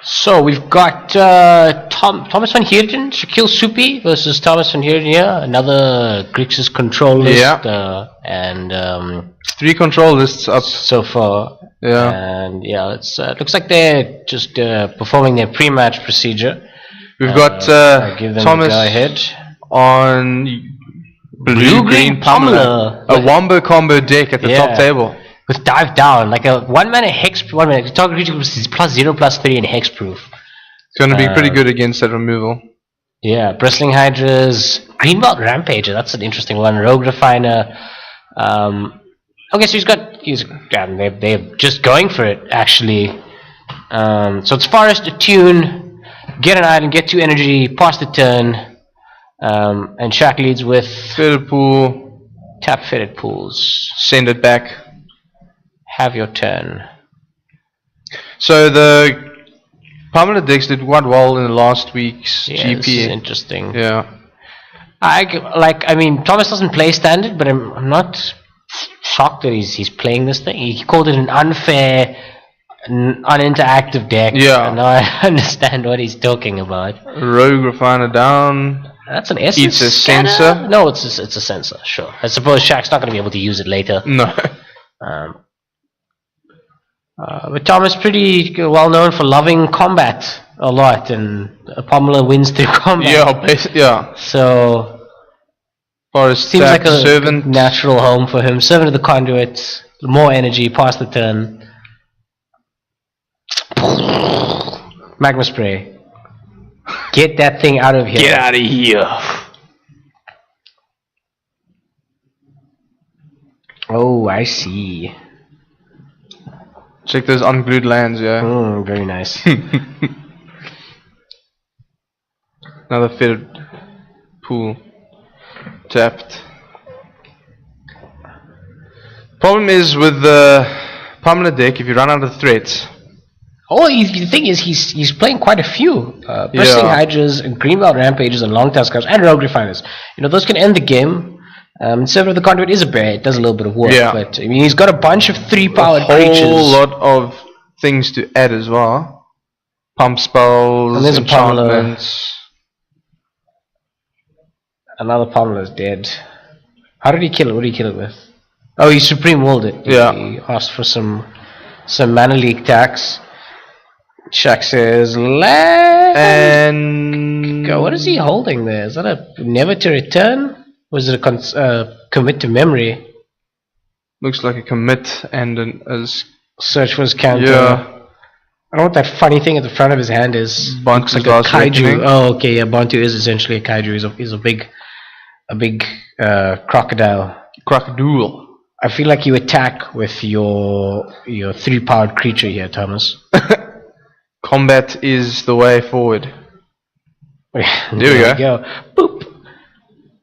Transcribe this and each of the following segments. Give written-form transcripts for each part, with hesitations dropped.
So we've got Thomas van Heerden, Shakeel Soopee versus Thomas van Heerden here. Another Grixis control list. Yeah. And 3 control lists up so far. Yeah. And yeah, it's looks like they're just performing their pre-match procedure. We've got give them Thomas a go ahead. on blue-green pummeler. A wombo combo deck at the top table. With dive down, like a 1-mana hex, 1 mana target creature is +0/+3 and hexproof. It's going to be pretty good against that removal. Yeah, Bristling Hydras, Greenbelt Rampager, that's an interesting one. Rogue Refiner. Okay, so they're just going for it actually. So it's Forest, Attune, get an item, get 2 energy, pass the turn, and Shaq leads with Fitted Pool. Tap Fitted Pools. Send it back. Have your turn. So the pummeler decks did quite well in the last week's GP. This is interesting. Yeah. I mean, Thomas doesn't play standard, but I'm not shocked that he's playing this thing. He called it an unfair, uninteractive deck. Yeah. And now I understand what he's talking about. Rogue Refiner down. That's an essence. It's a sensor. No, it's a sensor. Sure. I suppose Shaq's not going to be able to use it later. No. But Thomas pretty well known for loving combat a lot, and pummeler wins through combat. Yeah. So Forest seems like a servant. natural home for him. Servant of the Conduit, more energy, pass the turn. Magma Spray. Get that thing out of here. Get out of here. Oh, I see. Check those unglued lands, yeah. Very nice. Another Fitted Pool. Tapped. Problem is with the pummeler deck, if you run out of threats. Oh, the thing is, he's playing quite a few. Bristling Hydras, Greenbelt Rampages, and Long-Tail Scouts, and Rogue Refiners. You know, those can end the game. Servant of the Conduit is a bear. It does a little bit of work. Yeah. But, I mean, he's got a bunch of 3-powered creatures. A whole lot of things to add as well. Pump spells, and there's enchantments. Another pummeler is dead. How did he kill it? What did he kill it with? Oh, he Supreme Willed it. Yeah. He asked for some mana leak tax. Shaq says, land. And Go. What is he holding there? Is that a never to return? Or is it a commit to memory? looks like a commit and an search for his counter. Yeah. I don't know what that funny thing at the front of his hand is. Bantu's looks like a last kaiju. reckoning. Oh, okay, yeah. Bantu is essentially a kaiju. He's a big crocodile. Crocodile. I feel like you attack with your 3-powered creature here, Thomas. Combat is the way forward. There we go. Boop.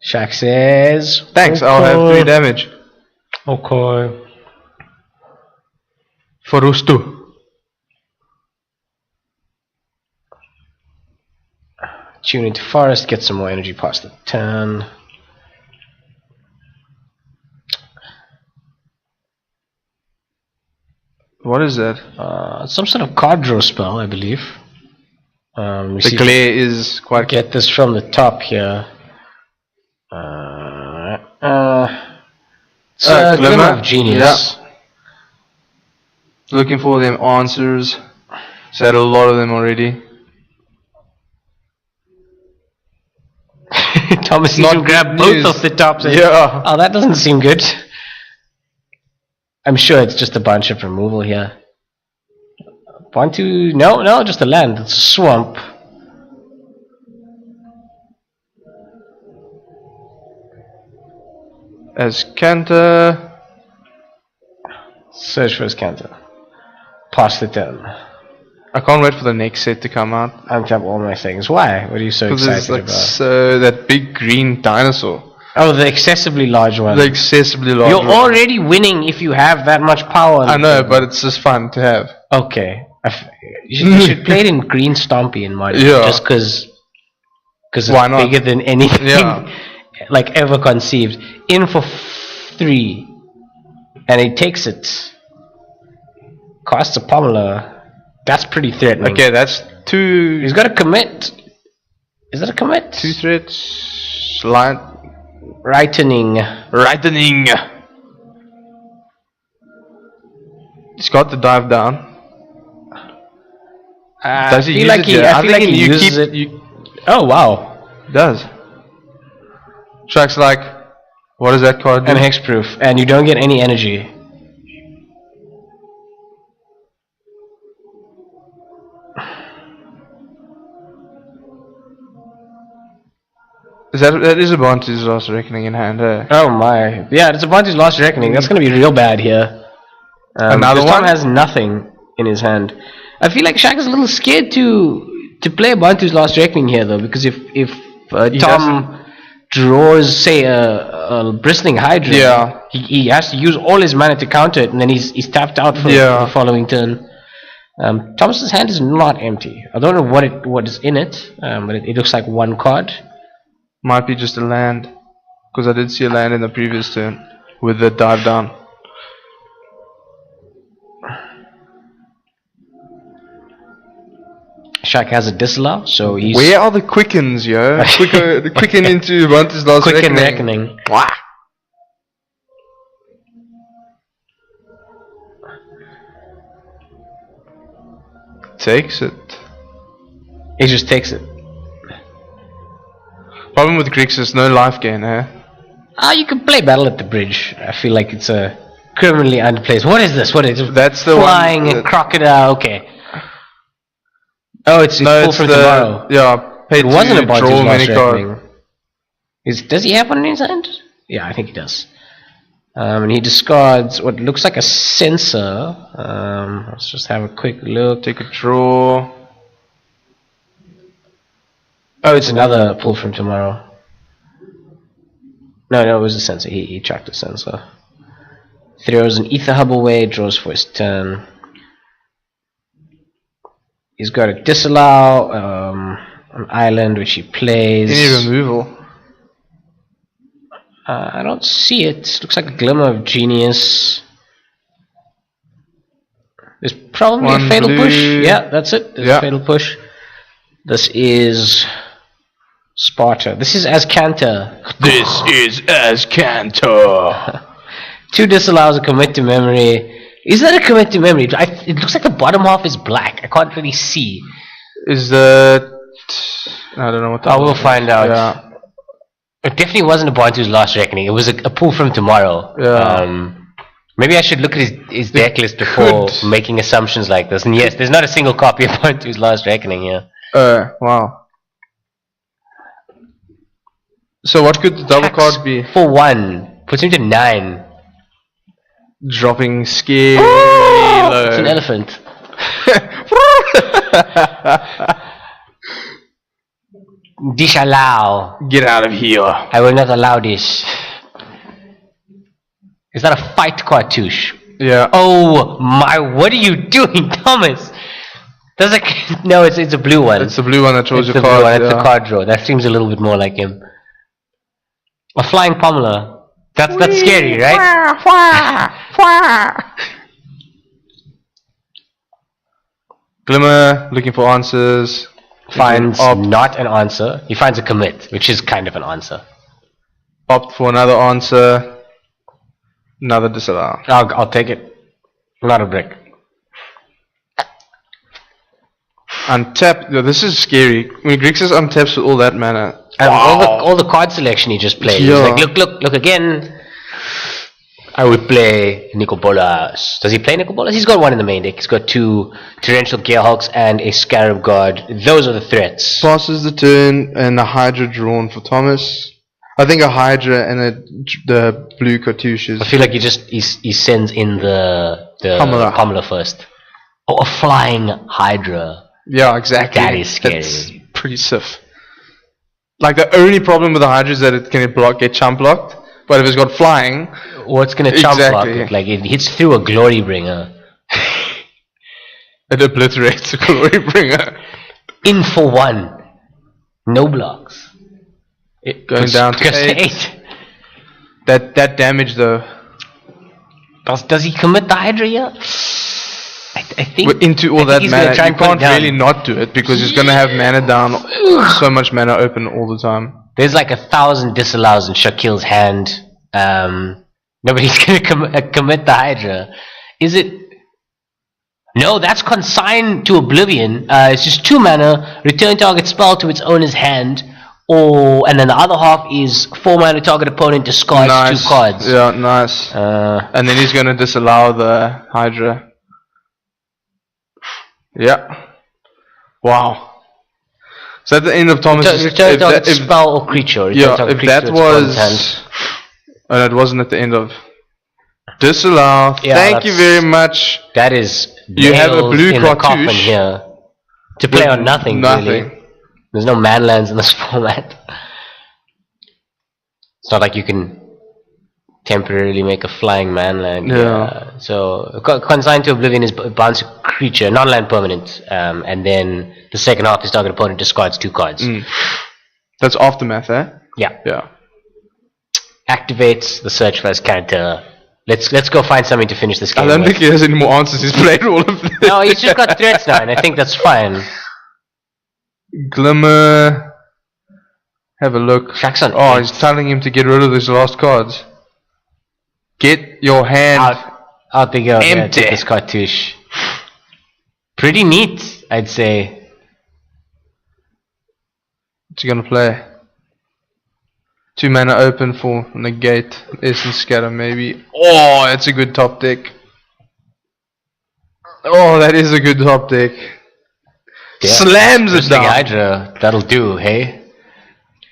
Shaq says, thanks, okay. I'll have 3 damage. Okay. Forustu. Tune into forest, get some more energy past the turn. What is that? Some sort of card draw spell, I believe. The glare is quite... Get this from the top here. Glimmer of Genius. Yeah. Looking for them answers. Said a lot of them already. Thomas, you can grab both of the tops. Yeah. Oh, that doesn't seem good. I'm sure it's just a bunch of removal here. Bantu, no, just a land. It's a swamp. As Canter. Search for his counter. Pass the turn. I can't wait for the next set to come out. Untap all my things. Why? What are you so excited it's like about? that big green dinosaur. Oh, the excessively large one. The excessively large You're one. already winning if you have that much power. I know, but it's just fun to have. Okay. You should play it in green Stompy in Mario. Yeah. Just because it's Why not? bigger than anything like ever conceived. In for 3. And he takes it. Costs a pummeler. That's pretty threatening. Okay, that's 2. He's got to commit. Is that a commit? 2 threats. Light. Rightening. He's got to dive down. Does he feel use like it he, here? I feel like he you uses it. Oh wow. Does. Shark's like, what does that card do? And hexproof, and you don't get any energy. That is a Bantu's Last Reckoning in hand, eh? Oh my. Yeah, it's a Bantu's Last Reckoning. That's going to be real bad here. Another Tom one? has nothing in his hand. I feel like Shaq is a little scared to play a Bantu's Last Reckoning here, though, because if Tom draws, say, a Bristling Hydra, Yeah. he has to use all his mana to counter it, and then he's tapped out for the following turn. Thomas's hand is not empty. I don't know what is in it, but it looks like one card. Might be just a land. Because I did see a land in the previous turn with the dive down. Shaq has a disallow, so he's... Where are the quickens, yo? The quicken into Bantu's Last Quicken Reckoning. Reckoning. Wah. Takes it. He just takes it. Problem with Grixis, no life gain, eh? You can play Battle at the Bridge. I feel like it's a criminally underplaced. What is this? What is it? That's the flying one and crocodile. Okay. Oh, it's full from tomorrow. Yeah, It wasn't a Bantu's draw Last many Reckoning. card. Does he have one in his hand? Yeah, I think he does. And he discards what looks like a sensor. Let's just have a quick look. Take a draw. Oh, it's another pull from tomorrow. No, it was a sensor. He tracked a sensor. Throws an Ether Hub away, draws for his turn. He's got a disallow, an island which he plays. Any removal? I don't see it. Looks like a Glimmer of Genius. There's probably One a Fatal blue. Push. Yeah, that's it. There's a Fatal Push. This is Sparta. This is Azcanta. This is Azcanta. 2 disallows, a commit to memory. Is that a commit to memory? It looks like the bottom half is black. I can't really see. Is that... I don't know what that We'll find out. Yeah. It definitely wasn't a Bantu's Last Reckoning. It was a pull from tomorrow. Yeah. Maybe I should look at his deck list before making assumptions like this. And yes, there's not a single copy of Bantu's Last Reckoning here. Wow. So what could the double card be? For 1. Puts him to 9. Dropping scary low. It's an elephant. Disallow. Get out of here. I will not allow this. Is that a fight cartouche? Yeah. Oh my, what are you doing, Thomas? Does it, no, it's a blue one. It's the blue one that draws It's your the blue card. one, it's a card draw. That seems a little bit more like him. A flying pummeler. That's scary, right? Glimmer, looking for answers. Finds not an answer. He finds a commit, which is kind of an answer. Opt for another answer. Another disallow. I'll take it. Not a brick. Untap. Yo, this is scary. When Grixis untaps with all that mana. And all the card selection he just played. Yeah. He's like, look again. I would play Nicobolas. Does he play Nicobolas? He's got one in the main deck. He's got 2 Torrential Gearhulks and a Scarab Guard. Those are the threats. Passes the turn and a Hydra drawn for Thomas. I think a Hydra and the blue cartouches. I feel like he sends in the pummeler first. Oh, a flying Hydra. Yeah, exactly. That is scary. That's pretty stiff. Like the only problem with the Hydra is that it can get chump blocked. But if it's got flying, what's gonna chump block it? Like it hits through a Glory Bringer. It obliterates a Glory Bringer. In for 1. No blocks. It Going down to 8. That damage though. Does he commit the Hydra here? I think into all that he's gonna mana. try You and put it can't down. really not do it because he's gonna have mana down, so much mana open all the time. There's like 1,000 disallows in Shakeel's hand. Nobody's gonna commit the Hydra. Is it? No, that's consigned to oblivion. It's just 2 mana. Return target spell to its owner's hand. And then the other half is 4 mana. Target opponent discards 2 cards. Yeah, nice. And then he's gonna disallow the Hydra. Yeah. Wow. So at the end of Thomas's Return target spell or creature. Yeah, if that was... Oh, it wasn't at the end of... Disallow. Yeah, thank you very much. That is... You have a blue in the coffin cartouche here. To play on nothing, really. There's no manlands in this format. It's not like you can temporarily make a flying manland. Yeah. So consigned to oblivion is bounce a creature, non-land permanent, and then the second half is target opponent discards 2 cards. That's aftermath, eh? Yeah. Yeah. Activates the search for his character. Let's go find something to finish this game. I don't think he has any more answers. He's played all of them. No, he's just got threats now, and I think that's fine. Glimmer. Have a look. Shaq's on Oh, 8. he's telling him to get rid of these last cards. Get your hand out they go. empty. Yeah, take this cartouche. Pretty neat, I'd say. What's he gonna play? 2 mana open for negate. Essence scatter maybe. Oh, that's a good top deck. Oh, that is a good top deck. Yeah. Slams it down. Hydra, that'll do, hey?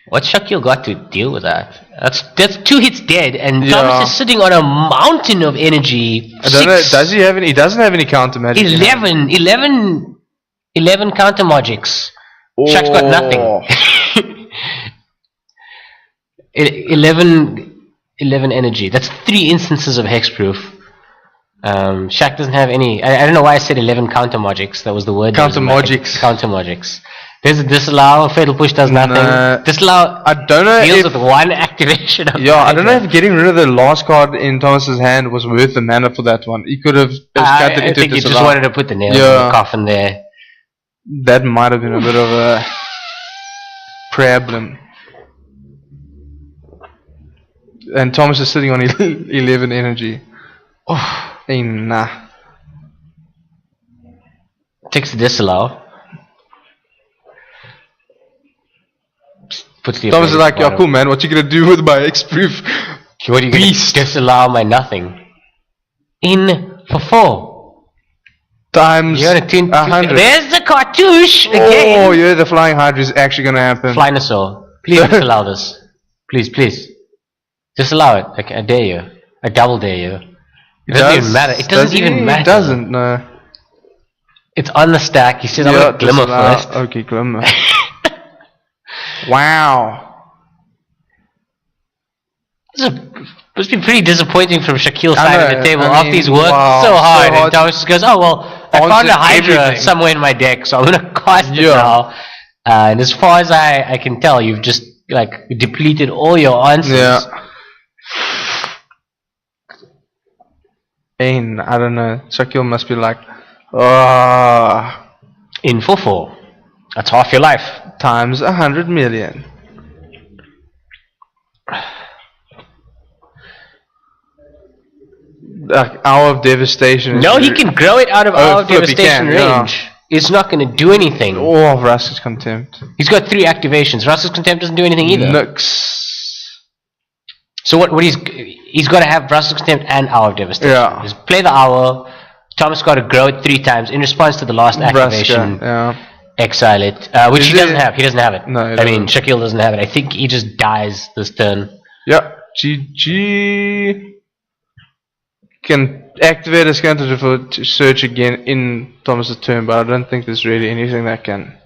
What's Shakeel got to deal with that? That's 2 hits dead, and Thomas is sitting on a mountain of energy. I don't know, does he have any? He doesn't have any counter magic. 11 counter magics. Shaq's got nothing. 11 energy. That's 3 instances of hexproof. Shaq doesn't have any. I don't know why I said 11 counter magics. That was the word. Counter magics. Counter magics. There's a disallow. Fatal push does nothing. Disallow. I don't know. Deals with 1 activation. I don't know if getting rid of the last card in Thomas's hand was worth the mana for that one. He could have scattered I into think he disallow. just wanted to put the nail in the coffin there. That might have been a bit of a problem. And Thomas is sitting on 11 energy. Oh, nah. Takes the disallow. Puts the Thomas is like, yeah, cool, man. What you gonna do with my hexproof? What are you gonna disallow my nothing? In for 4 times 100. There's the cartouche again. Oh, yeah, the flying hydra is actually gonna happen. Flynosaur, please disallow this. Please. Disallow it. I dare you. I double dare you. It doesn't even matter. It doesn't even matter. It doesn't, no. It's on the stack. He says, I'm gonna Glimmer first. Okay, Glimmer. Wow. This must be pretty disappointing from Shakeel's side of the table. After he's worked so hard, and Thomas just goes, oh, well, I found a Hydra somewhere in my deck, so I'm going to cast it now. And as far as I can tell, you've just depleted all your answers. Yeah. I don't know. Shakeel must be like, in for 4. That's half your life. Times 100 million. Hour of Devastation. No, he can grow it out of Hour of Devastation range. Yeah. It's not going to do anything. Oh, Rust's Contempt. He's got 3 activations. Rust's Contempt doesn't do anything either. Nux. So what he's got to have Rust's Contempt and Hour of Devastation. Yeah. Just play the Hour. Thomas got to grow it 3 times in response to the last activation. Exile it, which he doesn't have. He doesn't have it. No, I mean, Shakeel doesn't have it. I think he just dies this turn. Yep. GG. Can activate a scanner to search again in Thomas's turn, but I don't think there's really anything that can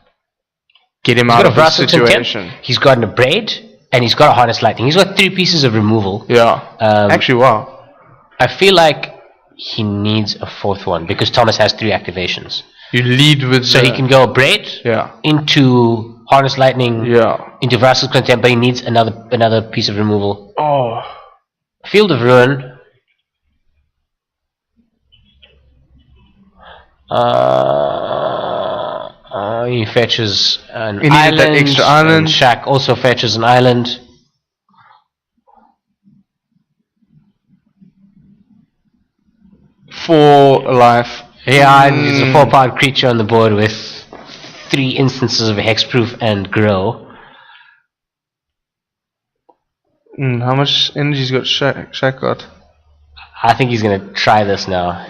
get him out of this situation. He's got an Abrade, and he's got a Harness Lightning. He's got 3 pieces of removal. Yeah. Actually, wow. I feel like he needs a 4th one because Thomas has 3 activations. You lead with he can go Braid into Harness Lightning into Vraska's Contempt, but he needs another piece of removal. Oh. Field of Ruin. He fetches an He needed island. that extra island. And Shaq also fetches an island. For life. Yeah, and it's a 4-power creature on the board with 3 instances of hexproof and grow. How much energy's got Shaq got? I think he's gonna try this now.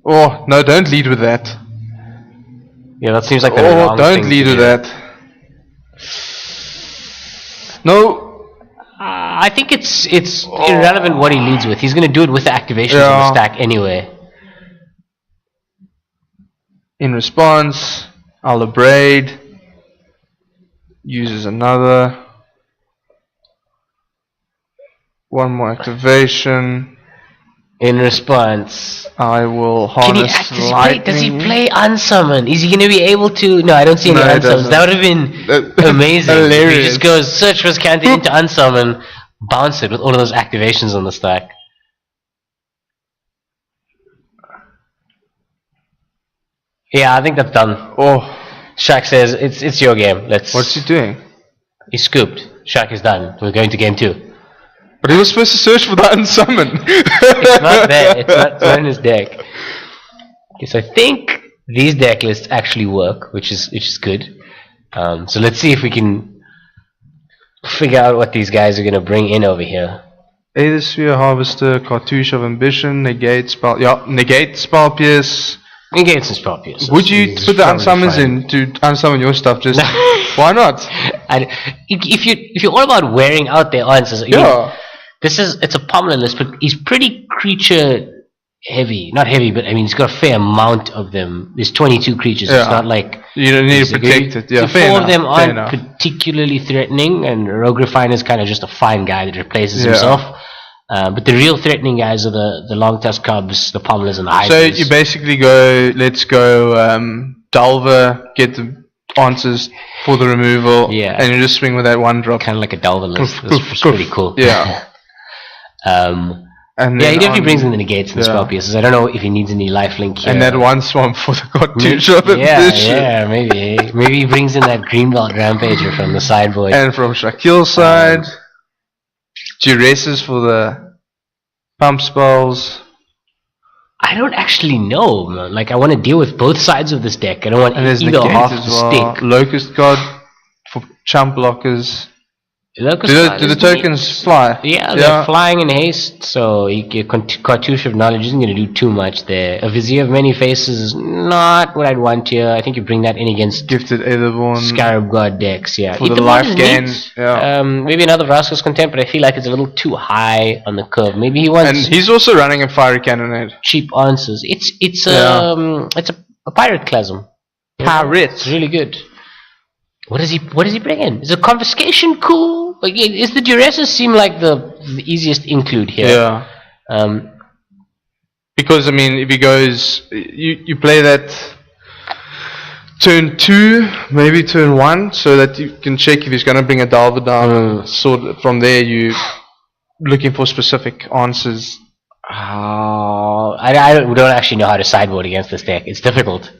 Oh, no, don't lead with that. Yeah, that seems like the wrong don't thing lead to with do. that. No. I think it's irrelevant what he leads with. He's gonna do it with the activations on the stack anyway. In response, I'll abrade. Uses another. One more activation. In response, I will can he harness activate? Does he lightning. play unsummon? Is he going to be able to? No, I don't see any No, he unsummons. doesn't. That would have been amazing. Hilarious. He just goes search for Scanty into unsummon, bounce it with all of those activations on the stack. Yeah, I think that's done. Oh, Shaq says it's your game. Let's. what's he doing? He scooped. Shaq is done. We're going to game 2. But he was supposed to search for the unsummon. It's not there. It's not in his deck. Okay, so I think these deck lists actually work, which is good. So let's see if we can figure out what these guys are going to bring in over here. Aether Sphere, Harvester, Cartouche of Ambition, Negate Spell Pierce. Engage some spell pierce. Would you put the unsummons in to unsummon your stuff? Just why not? If you're all about wearing out their answers, Yeah. It's a pummeler list, but he's pretty creature heavy. Not heavy, but I mean, he's got a fair amount of them. There's 22 creatures. Yeah. It's not like You don't need to protect it. Yeah, the fair 4 enough, of them fair aren't enough. particularly threatening, and Rogue Refiner is kind of just a fine guy that replaces Yeah. himself. But the real threatening guys are the long tusk cubs, the pummelers, and the So hydras. you basically go, let's go Delver, get the answers for the removal, Yeah. and you just swing with that one drop. kind of like a Delver list. Poof, That's poof, pretty poof. cool. Yeah. And And yeah, then he definitely on- brings in the negates and the yeah. spell pieces. I don't know if he needs any lifelink here. And that one swamp for the Cartouche of Yeah, Ambition. yeah, maybe. Maybe he brings in that Greenbelt Rampager from the sideboard. And from Shakeel's side, Grixis for the pump spells. I don't actually know, man. Like, I want to deal with both sides of this deck. I don't want And there's either Negate half as to well. stick. Locust God for chump blockers. Locust Do Card the is tokens neat. fly? Yeah, they're flying in haste, so Cartouche of Knowledge isn't going to do too much there. A Vizier of Many Faces is not what I'd want here. I think you bring that in against Gifted Aetherborn. Scarab God decks, yeah. For the Etherborn life is gain, neat. yeah. Maybe another Vraska's Contempt, but I feel like it's a little too high on the curve. Maybe he wants And he's also running a fiery cannonade. cheap answers. It's a pirate clasm. It's really good. What does he bring in? Is a confiscation cool? Like, is the Duresses seem like the easiest include here? Yeah. Because I mean, if he goes, you play that turn 2, maybe turn 1, so that you can check if he's going to bring a Dalva down. And sort of from there, you looking for specific answers. I don't actually know how to sideboard against this deck. It's difficult.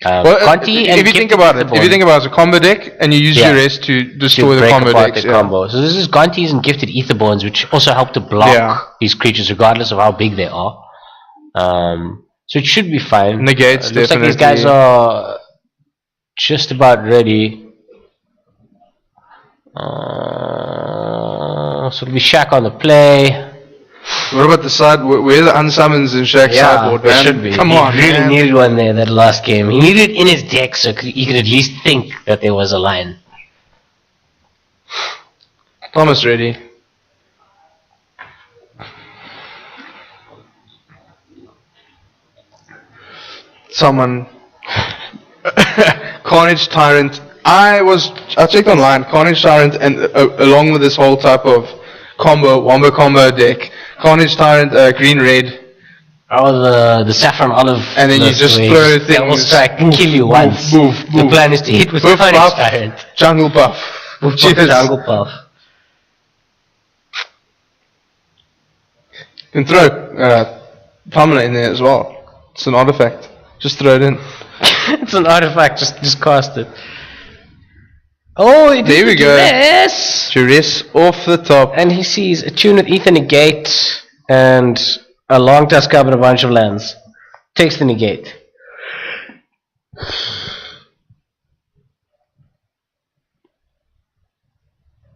Conti and if you think about it, as a combo deck, and you use your rest to destroy the break combo apart decks, the combo. So this is Gontis and Gifted Etherborns, which also help to block these creatures regardless of how big they are. So it should be fine. Negates looks like definitely. these guys are just about ready. So it'll be Shaq on the play. What about the side? Where are the unsummons in Shaq's sideboard, there man? should be. Come he on, really man. needed one there that last game. He needed it in his deck so he could at least think that there was a line. Thomas ready. Someone. Carnage Tyrant. I checked online. Carnage Tyrant, and along with this whole type of wombo combo deck, Carnage Tyrant, green red. Oh, the saffron olive. And then you just throw things. That will strike, kill you once. The plan is to hit with Boof Carnage Puff, Tyrant. Jungle Puff. Cheers. Jungle Puff. You can throw pummeler in there as well. It's an artifact. Just throw it in. It's an artifact, just cast it. Oh, there we go. Duress off the top. And he sees a tune with Ether negate and a long tusk cub and a bunch of lands. Takes the negate.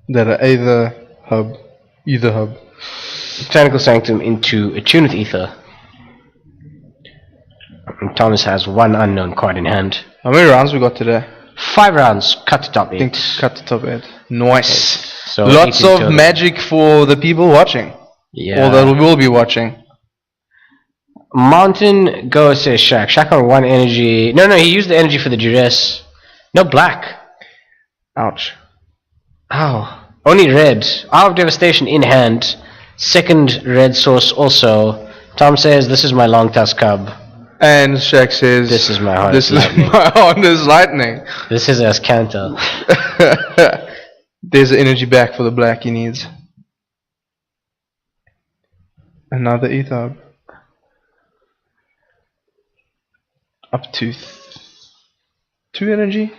That are either hub. Botanical Sanctum into a tune with Ether. And Thomas has one unknown card in hand. How many rounds we got today? 5 rounds, cut to top 8. I think cut the top 8. Nice. So lots of total. Magic for the people watching. Yeah. Or that will be watching. Mountain Go says Shaq. Shaq on 1 energy. No, he used the energy for the duress. No black. Ouch. Ow. Only red. Hour of Devastation in hand. Second red source also. Tom says this is my long tusk cub. And Shaq says this is my hardest lightning. My hardest lightning. This is Ascanta. There's the energy back for the black he needs. Another ether. Up to 2 energy.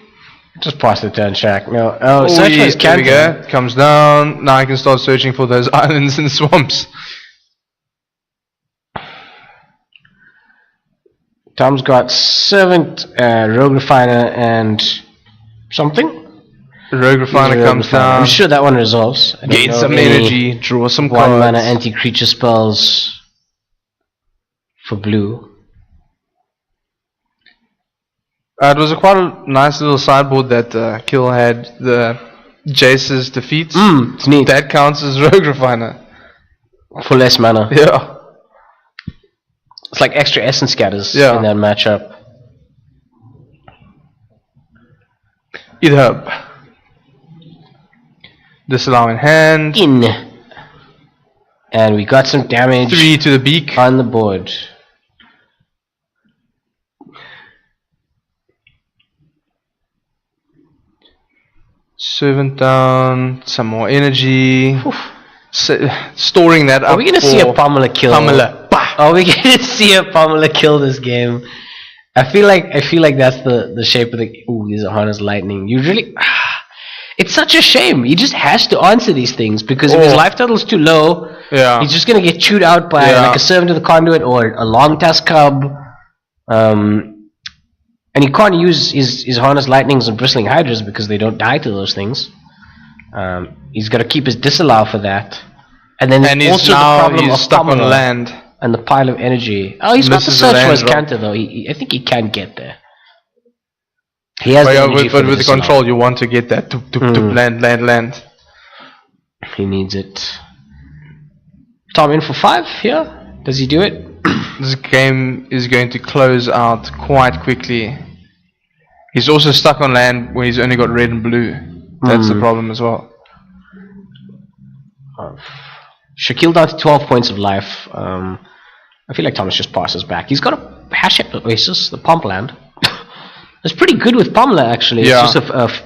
Just pass the turn, Shaq. No. Oh, search for his There we go. Comes down. Now I can start searching for those islands and swamps. Tom's got Servant, Rogue Refiner, and something. Rogue Refiner comes down. I'm sure that one resolves. Gain some energy, draw some cards. 1 mana anti-creature spells for blue. It was quite a nice little sideboard that Kill had. The Jace's defeats. It's neat. That counts as Rogue Refiner. For less mana. Yeah. It's like extra essence scatters in that matchup. Either hub. Disallow in hand. And we got some damage. 3 to the beak. On the board. Servant down. Some more energy. Storing that up. Are we going to see a pummeler kill? Pummeler. Are we going to see a pummeler kill this game? I feel like that's the shape of the. Ooh, these are harness lightning. You really. It's such a shame. He just has to answer these things because if his life total is too low, he's just going to get chewed out by like a Servant of the Conduit or a long tusk cub. And he can't use his harness lightnings and bristling hydras because they don't die to those things. He's got to keep his disallow for that. And then and also the problem of stuck on land. And the pile of energy. Oh, he's got the search for his counter though. I think he can get there. He has the energy but with the control, you want to get that to land. He needs it. Tom in for 5 here. Does he do it? This game is going to close out quite quickly. He's also stuck on land where he's only got red and blue. That's the problem as well. Shakeel down to 12 points of life. I feel like Thomas just passes back. He's got a Hashep Oasis, the pump land. It's pretty good with Pummeler actually. It's just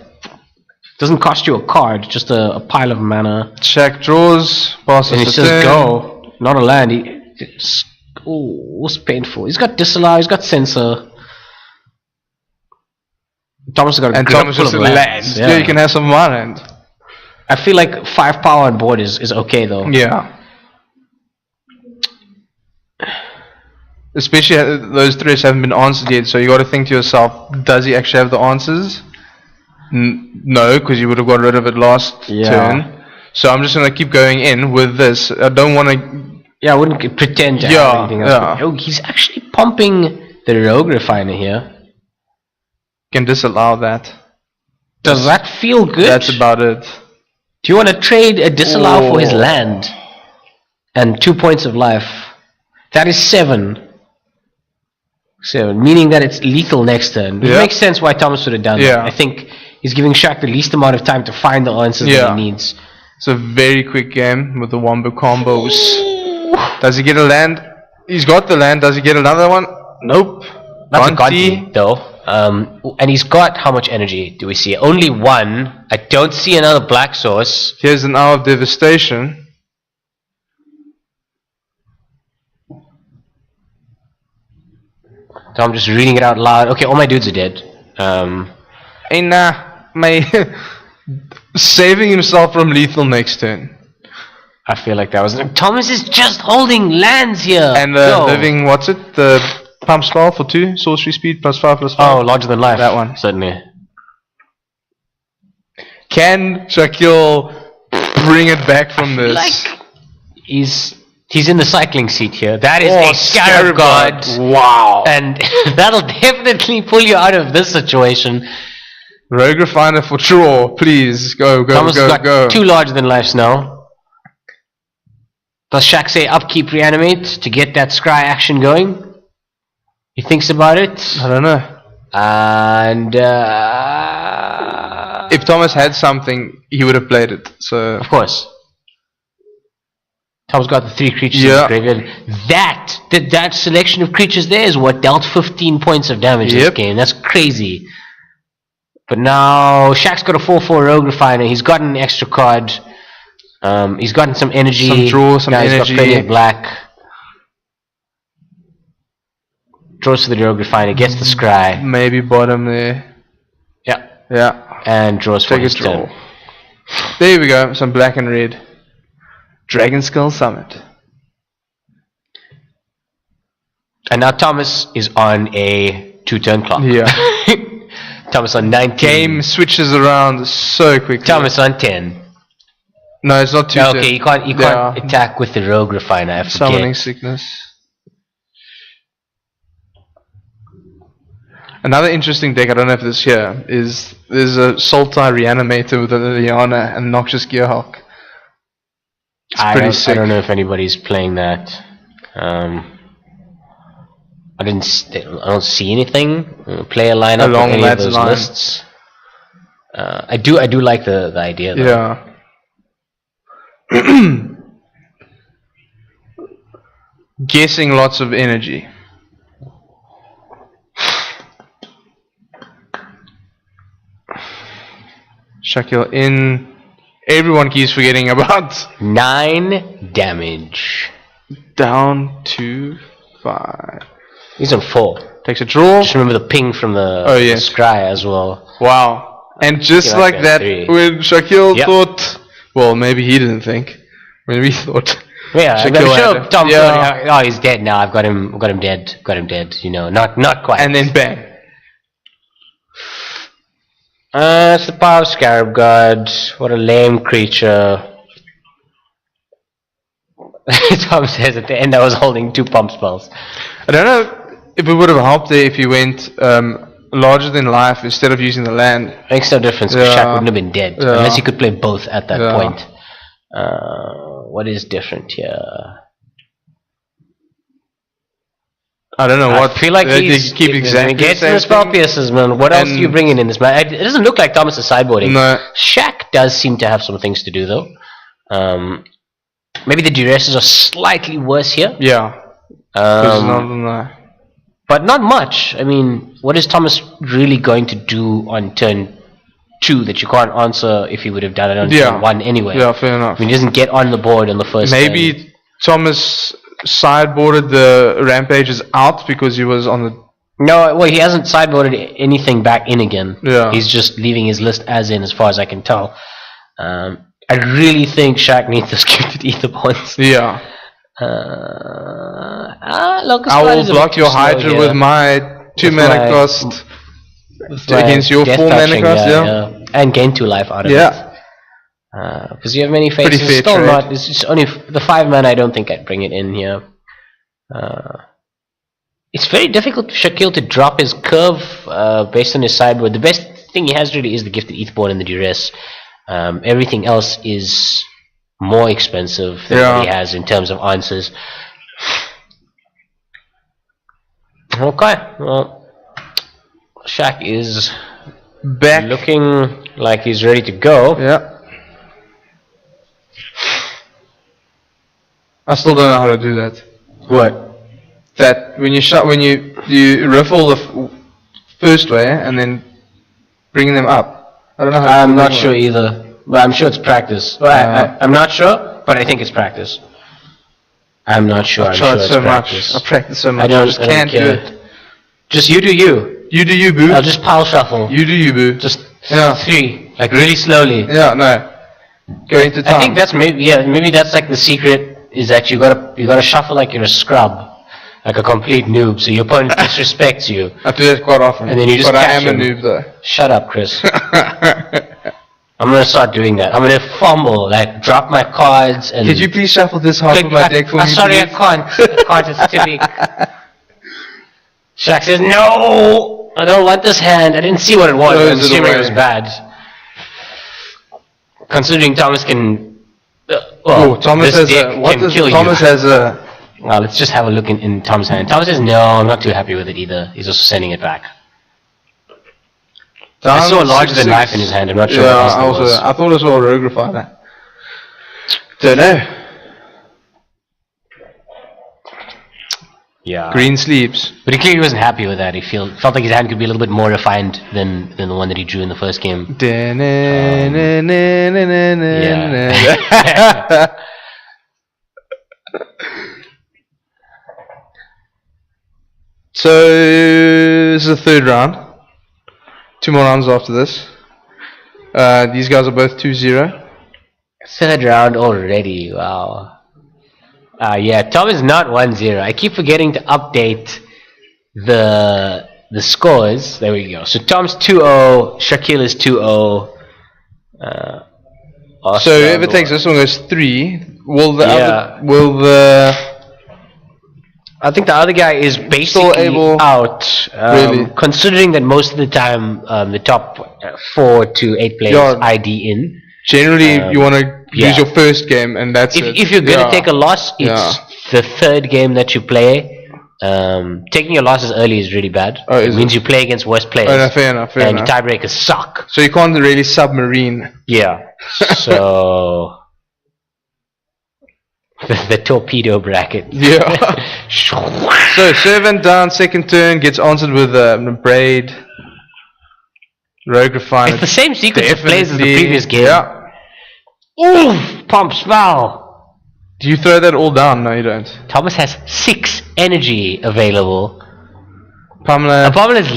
doesn't cost you a card, just a pile of mana. Shaq draws, passes and he the says turn. Go, not a land. It's painful. He's got Disallow, he's got Censor. Thomas has got a Thomas full just of lands. Yeah. You can have some mana land. I feel like 5 power on board is okay though. Yeah. Especially those threats haven't been answered yet, so you got to think to yourself: does he actually have the answers? No, because you would have got rid of it last turn. So I'm just gonna keep going in with this. I don't want to. Yeah, I wouldn't pretend to have anything else. Oh, he's actually pumping the Rogue Refiner here. Can disallow that. Does that feel good? That's about it. Do you want to trade a disallow for his land and 2 points of life? That is 7. 7, meaning that it's lethal next turn. It makes sense why Thomas would have done that. I think he's giving Shaq the least amount of time to find the answers that he needs. It's a very quick game with the wombo combos. Does he get a land? He's got the land. Does he get another one? Nope. That's a Gonti, though. And he's got how much energy do we see? Only 1. I don't see another black source. Here's an Hour of Devastation. So I'm just reading it out loud. Okay, all my dudes are dead. Hey, nah, saving himself from lethal next turn. I feel like that was... Thomas is just holding lands here. And living, what's it? The pump spell for 2, sorcery speed +5/+5. Oh, larger than life. That one. Certainly. Can Shakeel bring it back from this? Like, he's in the cycling seat here. That is a Scarab God. Wow. And that'll definitely pull you out of this situation. Rogue Refiner for draw, please. Go, Thomas has got go. 2 larger than lives now. Does Shaq say upkeep reanimate to get that scry action going? He thinks about it. I don't know. And if Thomas had something, he would have played it. So of course. Tom's got the 3 creatures in the graveyard. That selection of creatures there is what dealt 15 points of damage this game. That's crazy. But now Shaq's got a 4/4 Rogue Refiner. He's got an extra card. He's gotten some energy. Some draw, some now energy. He's got plenty of black. Draws to the Rogue Refiner. Gets the scry. Maybe bottom there. Yeah. Yeah. And draws for Take a his draw. turn. There we go. Some black and red. Dragon Skull Summit. And now Thomas is on a 2-turn clock. Yeah. Thomas on 19. Game switches around so quickly. Thomas on 10. No, it's not 2 turns. Okay, you can't attack with the Rogue Refiner. I forget. Summoning Sickness. Another interesting deck, I don't know if this here, is there's a Sultai Reanimator with a Liliana and Noxious Gearhawk. It's pretty sick. I don't know if anybody's playing that. I don't see anything. Player lineup Along any of that those line. lists. I do like the idea though. Yeah. Guessing lots of energy. Shakeel in. Everyone keeps forgetting about. 9 damage. Down to 5. He's on 4. Takes a draw. Just remember the ping from the, yes. the scry as well. Wow. And just like like that, that, 3. when Shakeel thought, well, maybe he didn't think. When we thought. Yeah, I'm Shakeel sure had- Tom yeah. thought, oh, he's dead now. I've got him dead. Got him dead. You know, not quite. And then bang. It's the power of Scarab God. What a lame creature. Tom says at the end I was holding 2 pump spells. I don't know if it would have helped there if he went larger than life instead of using the land. Makes no difference because Shaq wouldn't have been dead unless he could play both at that point. What is different here? I don't know what. I feel like he's keep exactly get the to the same spell thing. pierces, man. What else are you bringing in this man? It doesn't look like Thomas is sideboarding. No. Shaq does seem to have some things to do though. Maybe the duresses are slightly worse here. Yeah. But not much. I mean, what is Thomas really going to do on turn 2 that you can't answer if he would have done it on turn 1 anyway? Yeah, fair enough. I mean, he doesn't get on the board on the first turn. Maybe Thomas sideboarded the Rampages out because he was on the... No, well, he hasn't sideboarded anything back in again. Yeah. He's just leaving his list as in, as far as I can tell. I really think Shaq needs this gifted ether points. Yeah. Locust I Ride will is a block bit your too slow Hydra here. with my 2 mana my- cost With my against your death 4 mana touching, cost, and gain 2 life out of it. Yeah. Because you have many faces. Pretty fair Still trade. not. It's just only the 5 mana. I don't think I'd bring it in here. It's very difficult for Shakeel to drop his curve based on his sideboard. The best thing he has really is the gifted Etherborn and the duress. Everything else is more expensive than what he has in terms of answers. Okay, well, Shaq is Back. looking like he's ready to go. Yeah. I still don't know how to do that. What? That when you you riffle the first way and then bring them up. I don't know how to I'm do not that sure one. either, but I'm sure it's practice. Well, I'm not sure, but I think it's practice. I'm not sure. I've I'm tried sure so it's much. practice. I've practiced so much. I I just can't do care. it. Just you do you. You do you, boo. I'll just pile shuffle. You do you, boo. Just 3, like really slowly. Yeah, no. Go into time. I think that's maybe that's like the secret is that you gotta shuffle like you're a scrub, like a complete noob. So your opponent disrespects you. I do that quite often. And then you just but I catch am him. a noob though. Shut up, Chris. I'm gonna start doing that. I'm gonna fumble, like drop my cards and. Could you please shuffle this half of my deck for me? Sorry, please? I can't. I can't. It's too big. Shaq says, "No, I don't want this hand. I didn't see what it was. Throws I'm it assuming it away. was bad." Considering Thomas can. Thomas this has deck a. What can does kill Thomas you. has a? Well, let's just have a look in Tom's hand. Thomas says, "No, I'm not too happy with it either." He's also sending it back. I saw a larger than life in his hand. I'm not sure Yeah, what else there was. I thought I saw a rogue refiner. Don't know. Yeah. Green sleeves. But he clearly wasn't happy with that. He felt like his hand could be a little bit more refined than the one that he drew in the first game. Yeah. So this is the third round. 2 more rounds after this. These guys are both 2-0. Third round already. Wow. Yeah, Tom is not 1-0. I keep forgetting to update the scores. There we go. So Tom's 2-0. Shakeel is 2-0. So whoever takes this one goes 3. Will the I think the other guy is basically out. Really? Considering that most of the time the top 4 to 8 players ID in. Generally, you want to lose your first game, and that's if you're going to take a loss, it's the third game that you play. Taking your losses early is really bad. It means you play against worse players. Oh, no, fair enough. And your tiebreakers suck. So you can't really submarine. Yeah. So the torpedo bracket. Yeah. So servant down, second turn gets answered with braid. Rogue refiner. It's the same sequence of plays as the previous game. Yeah. Oof! Pump spell! Do you throw that all down? No, you don't. Thomas has 6 energy available. Pummeler. Pummeler is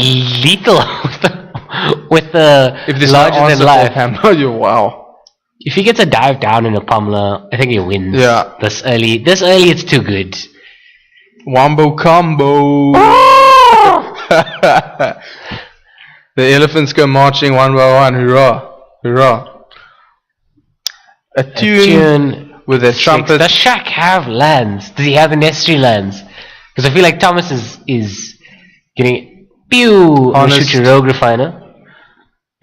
lethal with the larger than life. Wow. If he gets a dive down in a pummeler, I think he wins. Yeah. This early it's too good. Wombo combo. The elephants go marching one by one. Hurrah! Hurrah! A tune with a trumpet. Does Shaq have lands? Does he have the necessary lands? Because I feel like Thomas is getting pew. I'm gonna shoot your rogue refiner,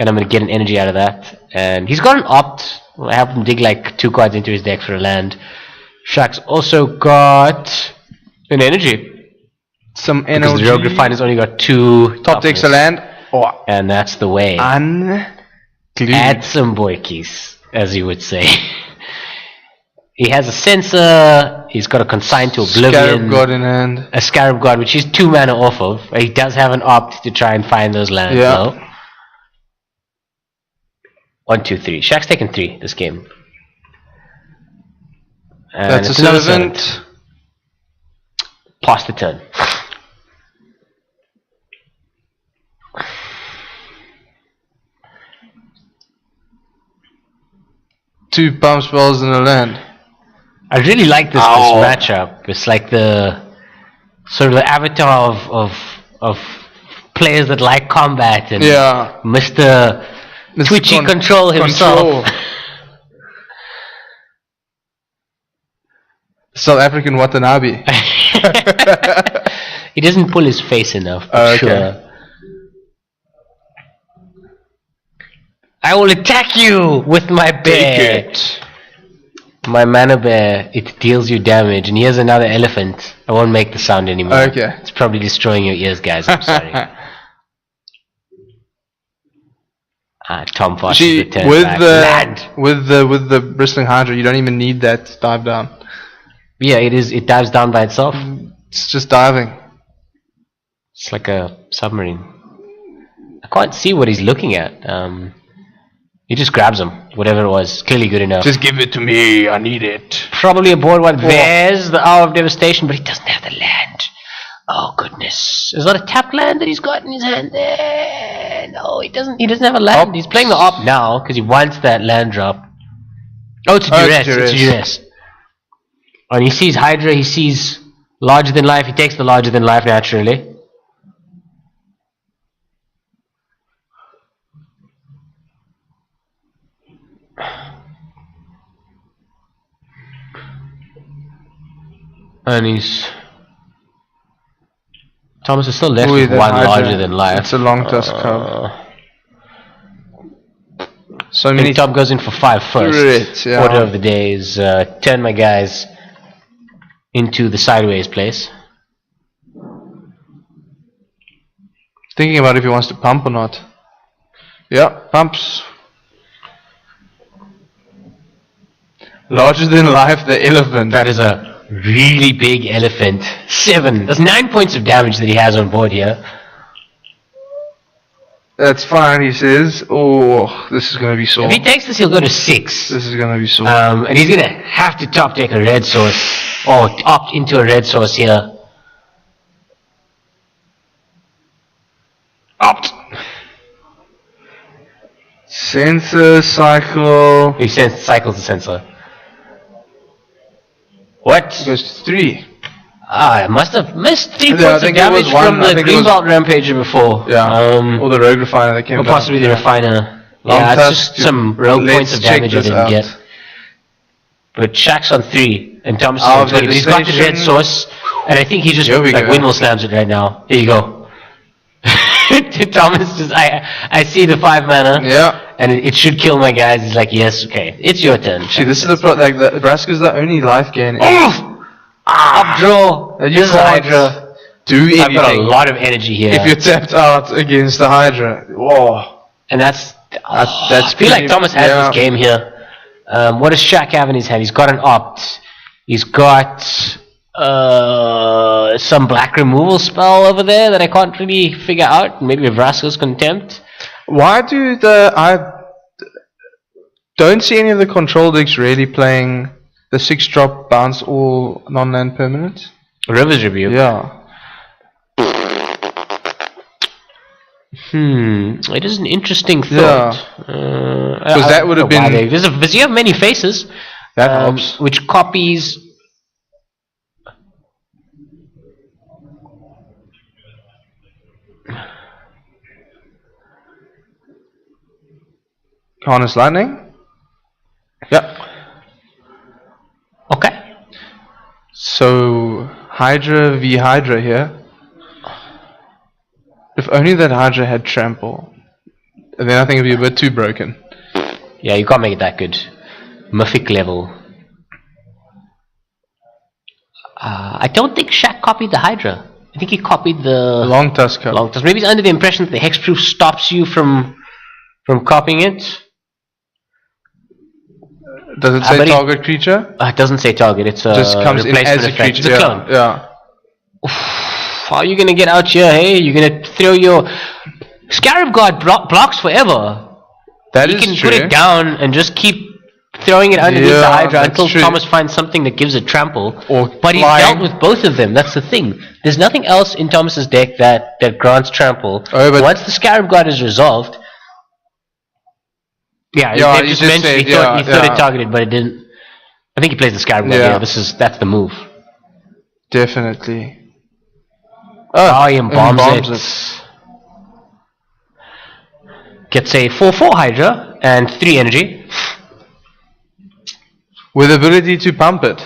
and I'm gonna get an energy out of that. And he's got an opt. I have him dig like 2 cards into his deck for a land. Shaq's also got an energy. Some energy. Because the rogue refiner's only got 2 top takes a land. Oh. And that's the way. Add some boykies, as you would say. He has a sensor. He's got a consign to oblivion. Scarab God in hand. A Scarab God, which he's 2 mana off of. He does have an opt to try and find those lands. Yeah. Though. 1, 2, 3. Shaq's taken 3 this game. And that's a servant. Pass the turn. Two pump spells in a land. I really like this matchup. It's like the sort of the avatar of players that like combat and Mr. Twitchy control himself. South African Watanabe. He doesn't pull his face enough, for sure. I will attack you with my bear. Take it. My mana bear, it deals you damage. And here's another elephant. I won't make the sound anymore. Okay. It's probably destroying your ears, guys. I'm sorry. Tom passes the turn back. With the bristling hydra, you don't even need that dive down. Yeah, it is. It dives down by itself. It's just diving. It's like a submarine. I can't see what he's looking at. He just grabs him, whatever it was. Clearly good enough. Just give it to me. I need it. Probably a board one. There's the Hour of Devastation, but he doesn't have the land. Oh goodness! There's not a tap land that he's got in his hand there. No, he doesn't. He doesn't have a land. He's playing the op now because he wants that land drop. Oh, it's a duress. It's a duress. And he sees Hydra. He sees larger than life. He takes the larger than life naturally. And Thomas is still left with one larger than life. It's a long tusk cub. So many. Tom goes in for 5 first. Yeah. Order of the day is turn my guys into the sideways place. Thinking about if he wants to pump or not. Yeah, pumps. Larger than life, the elephant. That is a really big elephant. 7. That's 9 points of damage that he has on board here. That's fine, he says. Oh, this is going to be sore. If he takes this, he'll go to 6. This is going to be sore. And he's going to have to top deck a red source. Or opt into a red source here. Opt. Sensor, cycle. He cycles the sensor. What? Goes to 3. I must have missed 3 points of damage from the Greenbelt Rampager before. Yeah. Or the Rogue Refiner that came Or possibly the Refiner. Yeah, it's just some rogue points of damage I didn't get. But Shaq's on 3 and Thomas is on 20. But he's got the red source. And I think he just like windmill slams it right now. Here you go. Thomas just, I see the 5 mana. Yeah. And it should kill my guys. He's like, yes, okay. It's your turn. See, this is the Braska's the only life gain. Up draw. This is Hydra. Do anything. I've got a lot of energy here. If you're tapped out against the Hydra. Whoa. And that's I feel like Thomas has this game here. What does Shaq have in his hand? He's got an opt. He's got some black removal spell over there that I can't really figure out. Maybe Vraska's Contempt. Why do I don't see any of the control decks really playing the 6-drop bounce all non-land permanents? River's Rebuke. Yeah. It is an interesting thought. Because that would have been. Because you have many faces. That helps. Which copies. Harness Lightning? Yep. Okay. So, Hydra v Hydra here. If only that Hydra had Trample. Then I think it'd be a bit too broken. Yeah, you can't make it that good. Mythic level. I don't think Shaq copied the Hydra. I think he copied the Long Tusk. Maybe he's under the impression that the hexproof stops you from copying it. Does it say target creature? It doesn't say target. It's a just comes in as a creature. It's a clone. Yeah. How are you gonna get out here? Hey, you're gonna throw your Scarab Guard blocks forever. That you is can true. Put it down and just keep throwing it underneath the Hydra until true. Thomas finds something that gives it trample. But he's flying. dealt with both of them. That's the thing. There's nothing else in Thomas's deck that grants trample. But once the Scarab Guard is resolved. Yeah, he just mentioned he thought it targeted, but it didn't. I think he plays the Scarab Guard. Yeah, that's the move. Definitely. Oh, he embalms it. Gets a 4/4 Hydra and 3 energy. With ability to pump it.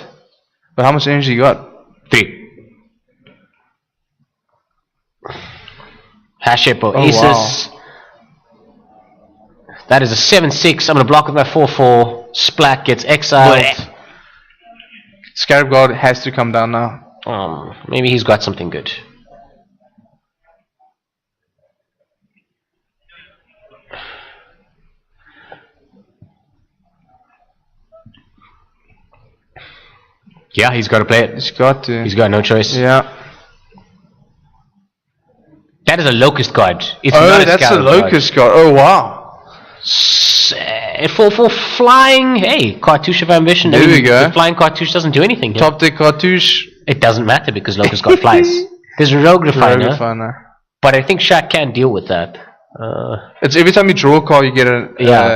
But how much energy you got? 3. Hashep Oasis. Wow. That is a 7/6. I'm going to block with my 4/4. Splat gets exiled. Scarab Guard has to come down now. Maybe he's got something good. Yeah, he's got to play it. He's got to. He's got no choice. Yeah. That is a Locust Guard. It's that's a Locust Guard. Oh, wow. 4/4 flying. Hey, Cartouche of Ambition. There we go. The flying Cartouche doesn't do anything here. Top deck Cartouche. It doesn't matter because Locust Guard flies. There's a Rogue Refiner, Refiner. but I think Shaq can deal with that. It's every time you draw a card, you get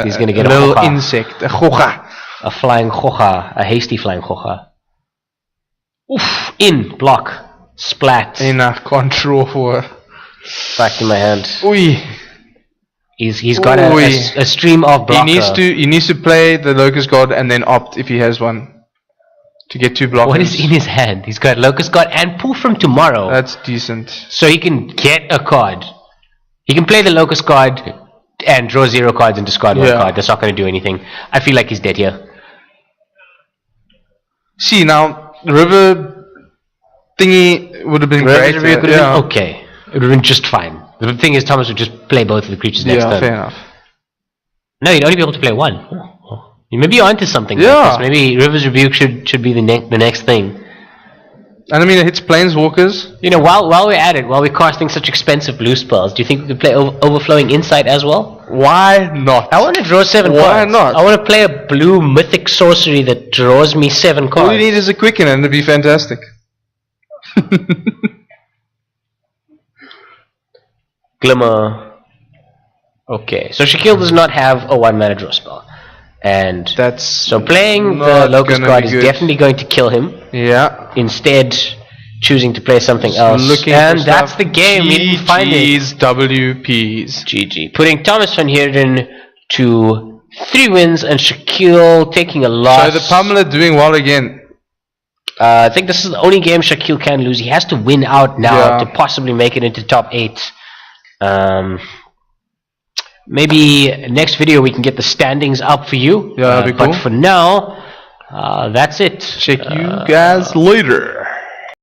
he's gonna get a a little Gogha. insect, a Gogha. A flying Gogha, a hasty flying Gogha. Oof! In block, splat. Can't draw for. Back in my hand. Oi. He's got a stream of blocker. He needs to play the Locust God and then opt if he has one to get 2 blockers. What is in his hand? He's got Locust God and pull from tomorrow. That's decent. So he can get a card. He can play the Locust God and draw 0 cards and discard 1 card. That's not going to do anything. I feel like he's dead here. See, now, River thingy would have been great. Been okay. It would have been just fine. The thing is, Thomas would just play both of the creatures next turn. Yeah, fair enough. No, you'd only be able to play 1. Maybe you're onto something like this. Maybe River's Rebuke should be the next thing. And I mean, it hits Planeswalkers. You know, while we're at it, while we're casting such expensive blue spells, do you think we could play Overflowing Insight as well? Why not? I want to draw 7 cards. Why not? I want to play a blue mythic sorcery that draws me 7 cards. All you need is a Quicken and it'd be fantastic. Glimmer. Okay, so Shakeel does not have a 1-mana draw spell. And so playing the Locust God is definitely going to kill him. Yeah. Instead, choosing to play something else. And that's the game. He didn't find it. WPs. GG. Putting Thomas van Heerden to 3 wins and Shakeel taking a loss. So the pummeler doing well again. I think this is the only game Shakeel can lose. He has to win out now to possibly make it into top 8. Maybe next video we can get the standings up for you. Yeah, that'd be cool. But for now, that's it. Check you guys later.